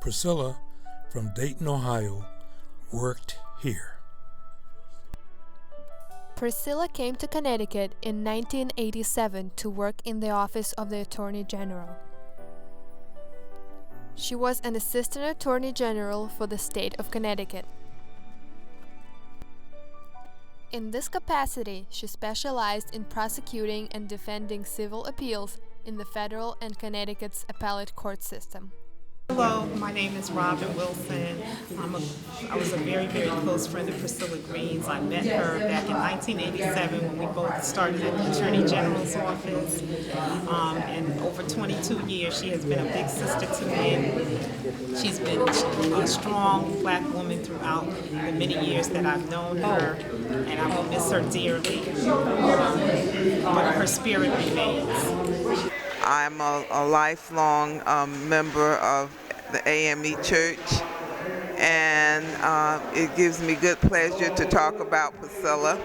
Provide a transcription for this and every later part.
Priscilla from Dayton, Ohio, worked here. Priscilla came to Connecticut in 1987 to work in the office of the Attorney General. She was an Assistant Attorney General for the state of Connecticut. In this capacity, she specialized in prosecuting and defending civil appeals in the federal and Connecticut's appellate court system. Hello, my name is Robin Wilson. I was a very, very close friend of Priscilla Green's. I met her back in 1987 when we both started at the Attorney General's office. And over 22 years, she has been a big sister to me. She's been a strong black woman throughout the many years that I've known her, and I will miss her dearly. But her spirit remains. I'm a lifelong member of the AME Church, and it gives me good pleasure to talk about Priscilla.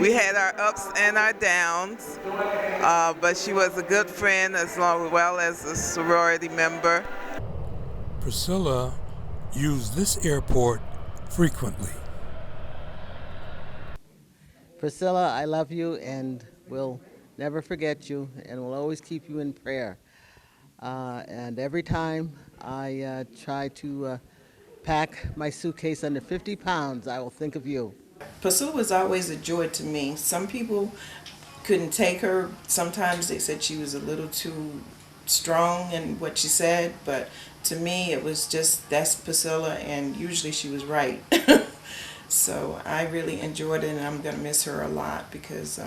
We had our ups and our downs, but she was a good friend as well as a sorority member. Priscilla used this airport frequently. Priscilla, I love you and will never forget you, and will always keep you in prayer. And every time I try to pack my suitcase under 50 pounds, I will think of you. Priscilla was always a joy to me. Some people couldn't take her. Sometimes they said she was a little too strong in what she said, but to me it was just, that's Priscilla, and usually she was right. So I really enjoyed it, and I'm going to miss her a lot because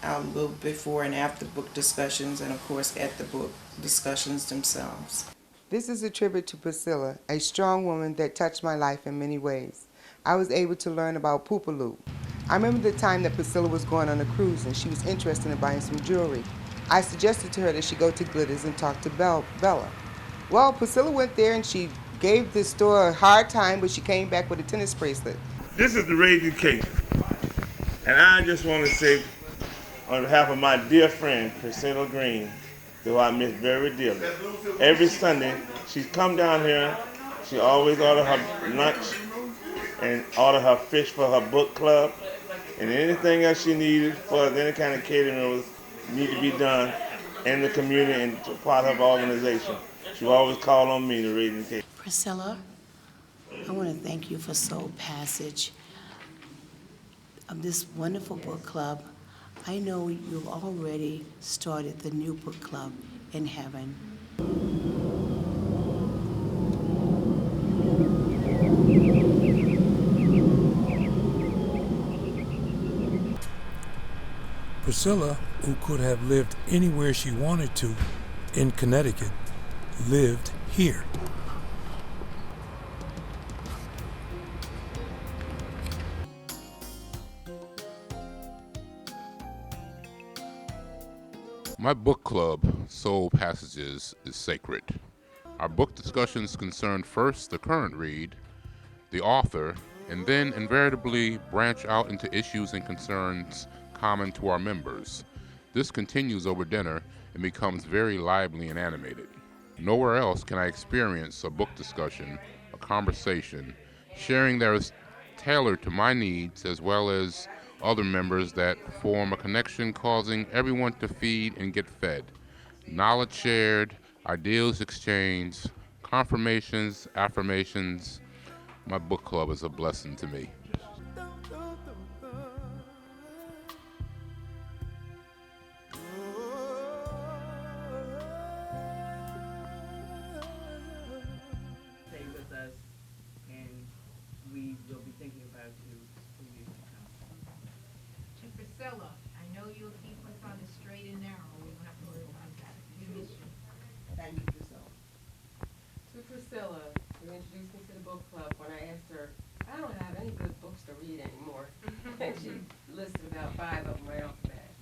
I'll look before and after book discussions, and of course at the book discussions themselves. This is a tribute to Priscilla, a strong woman that touched my life in many ways. I was able to learn about Poopaloo. I remember the time that Priscilla was going on a cruise and she was interested in buying some jewelry. I suggested to her that she go to Glitters and talk to Bella. Well, Priscilla went there and she gave the store a hard time, but she came back with a tennis bracelet. This is the Radio Cake, and I just want to say, on behalf of my dear friend, Priscilla Green, who I miss very dearly. Every Sunday, she's come down here. She always order her lunch and order her fish for her book club, and anything else she needed for any kind of catering was need to be done in the community and part of her organization. She always called on me to raise the cake. Priscilla, I want to thank you for Soul Passage of this wonderful book club. I know you've already started the new book club in heaven. Priscilla, who could have lived anywhere she wanted to in Connecticut, lived here. My book club, Soul Passages, is sacred. Our book discussions concern first the current read, the author, and then invariably branch out into issues and concerns common to our members. This continues over dinner and becomes very lively and animated. Nowhere else can I experience a book discussion, a conversation, sharing that is tailored to my needs as well as other members that form a connection causing everyone to feed and get fed. Knowledge shared, ideals exchanged, confirmations, affirmations. My book club is a blessing to me. Stay with us, and we will be thinking about you for years to come. To Priscilla, I know you'll keep us on the straight and narrow. We don't have to worry about that. We miss you. Thank you, Priscilla. To Priscilla, who introduced me to the book club, when I asked her, I don't have any good books to read anymore. And she listed about 5 of them right off the bat.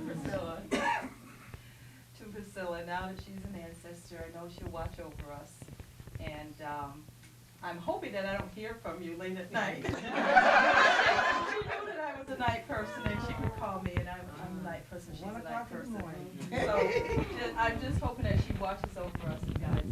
Priscilla. To Priscilla, now that she's an ancestor, I know she'll watch over us. And I'm hoping that I don't hear from you late at night. She knew that I was a night person and she could call me, and I'm a night person, she's a night person. So I'm just hoping that she watches over us, you guys,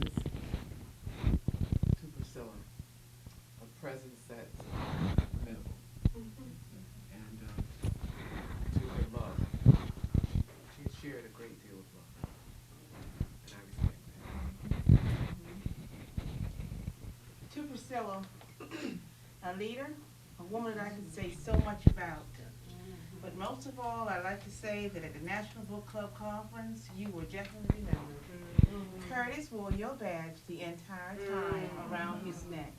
Priscilla, a leader, a woman that I can say so much about. But most of all, I'd like to say that at the National Book Club Conference, you were definitely remembered. Curtis wore your badge the entire time around his neck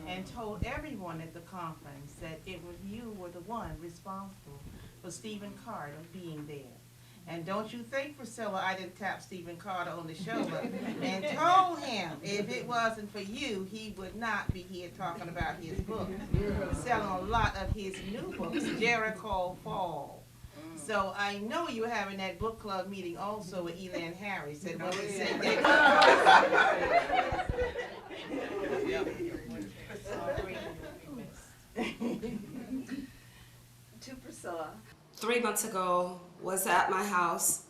and told everyone at the conference that you were the one responsible for Stephen Carter being there. And don't you think, Priscilla, I didn't tap Stephen Carter on the shoulder and told him if it wasn't for you, he would not be here talking about his book, selling a lot of his new books, Jericho Fall. So I know you were having that book club meeting also with Elan Harris. Said, well, he said To Priscilla. 3 months ago was at my house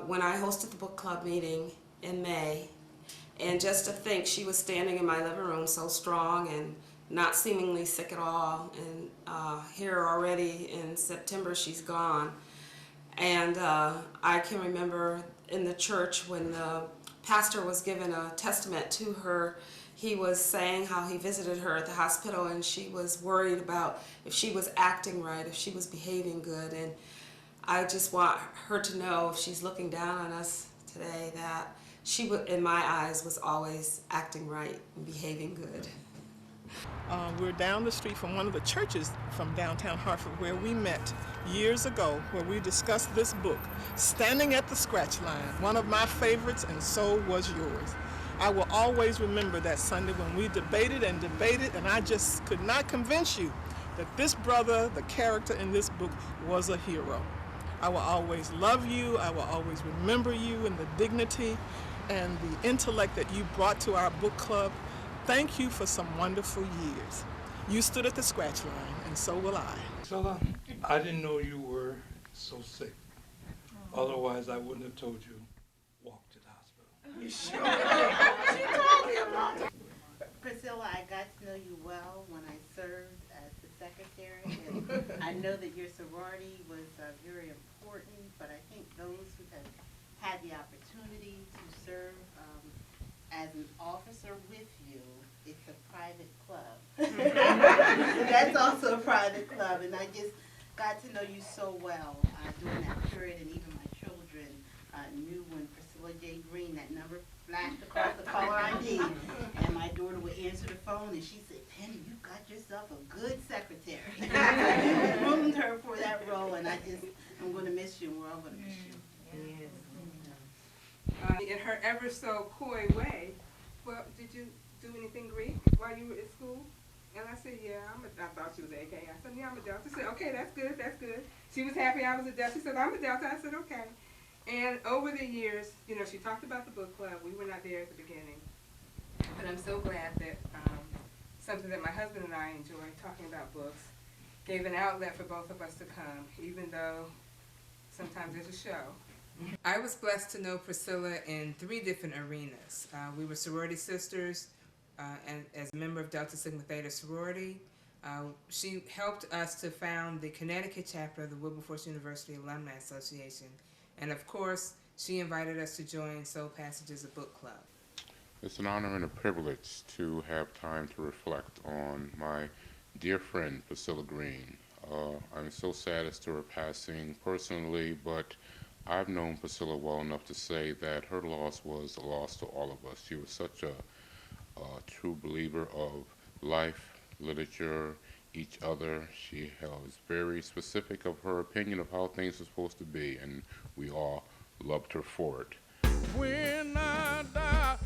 when I hosted the book club meeting in May. And just to think she was standing in my living room so strong and not seemingly sick at all. And here already in September she's gone. And I can remember in the church when the pastor was giving a testament to her, he was saying how he visited her at the hospital and she was worried about if she was acting right, if she was behaving good. And I just want her to know, if she's looking down on us today, that she, in my eyes, was always acting right and behaving good. We're down the street from one of the churches from downtown Hartford where we met years ago, where we discussed this book, Standing at the Scratch Line, one of my favorites, and so was yours. I will always remember that Sunday when we debated, and I just could not convince you that this brother, the character in this book, was a hero. I will always love you, I will always remember you and the dignity and the intellect that you brought to our book club. Thank you for some wonderful years. You stood at the scratch line, and so will I. Priscilla, I didn't know you were so sick. Otherwise, I wouldn't have told you, walk to the hospital. You sure? She told me about it. Priscilla, I got to know you well when I served as the secretary, and I know that your sorority was very important, but I think those who have had the opportunity to serve as an officer with you, it's a private club. That's also a private club, and I just got to know you so well during that period, and even my children knew when Priscilla J. Green, that number flashed across the caller ID, and my daughter would answer the phone, and she said, Penny, you got yourself a good secretary. I groomed her for that role, and I'm going to miss you, and we're all going to miss you. Yes. In her ever so coy way, well, did you do anything Greek while you were at school? And I said, yeah, I thought she was AK. I said, yeah, I'm a Delta. She said, okay, that's good, that's good. She was happy I was a Delta. She said, I'm a Delta. I said, okay. And over the years, you know, she talked about the book club. We were not there at the beginning. But I'm so glad that something that my husband and I enjoy, talking about books, gave an outlet for both of us to come, even though sometimes there's a show. I was blessed to know Priscilla in 3 different arenas. We were sorority sisters, and as a member of Delta Sigma Theta sorority. She helped us to found the Connecticut chapter of the Wilberforce University Alumni Association. And of course, she invited us to join Soul Passages, a book club. It's an honor and a privilege to have time to reflect on my dear friend, Priscilla Green. I'm so sad as to her passing personally, but I've known Priscilla well enough to say that her loss was a loss to all of us. She was such a true believer of life, literature, each other. She was very specific of her opinion of how things were supposed to be, and we all loved her for it. When I die,